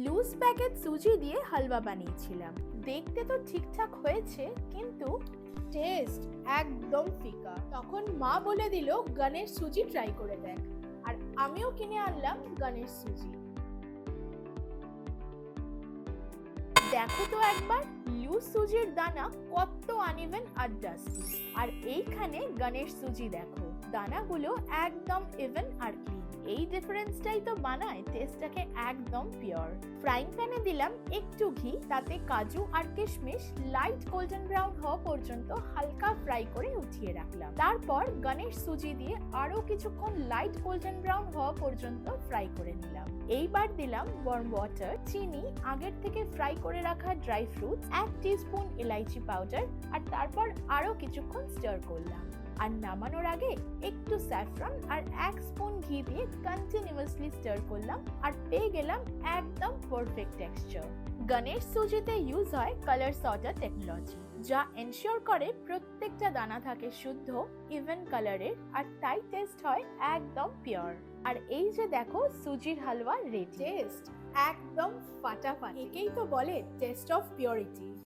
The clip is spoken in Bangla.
লুজ প্যাকেট সুজি দিয়ে হালুয়া বানিয়েছিলাম। দেখতে তো ঠিকঠাক হয়েছে, কিন্তু টেস্ট একদম ফিকা। তখন মা বলে দিল গণেশ সুজি ট্রাই করে দেখ, আর আমিও কিনে আনলাম গণেশ সুজি। দেখো তো একবার, লুজ সুজির দানা কত আনইভেন আর ডাস্টি, আর এইখানে গণেশ সুজি দেখো, দানাগুলো একদম ইভেন আর ক্লিন। এই ডিফারেন্সটাই তো বানায় টেস্টটাকে একদম পিওর। ফ্রাইং প্যানে দিলাম একটু ঘি, তাতে কাজু আর কিশমিশ লাইট গোল্ডেন ব্রাউন হওয়া পর্যন্ত হালকা ফ্রাই করে উঠিয়ে রাখলাম। তারপর গণেশ সুজি দিয়ে আরো কিছুক্ষণ লাইট গোল্ডেন ব্রাউন হওয়া পর্যন্ত ফ্রাই করে নিলাম। এইবার দিলাম ওয়ার্ম ওয়াটার, চিনি, আগের থেকে ফ্রাই করে রাখা ড্রাই ফ্রুটস, 1 টিস্পুন ইলাইচি পাউডার, আর তারপর আরো কিছুক্ষণ স্টার করলাম। আর নামানোর আগে একটু স্যাফরন আর 1 স্পুন ঘি দিয়ে কন্টিনিউয়াসলি স্টার করলাম, আর পেয়ে গেলাম একদম পারফেক্ট টেক্সচার। গণেশ সুজিতে ইউজ হয় কালার সর্টার টেকনোলজি, যা এনশিওর করে প্রত্যেকটা দানা থাকে শুদ্ধ ইভেন কালারের, আর তাই টেস্ট হয় একদম পিওর। আর এই যে দেখো, সুজির হালুয়া রেডি। টেস্ট একদম ফাটাফাটি। একেই তো বলে টেস্ট অফ পিওরিটি।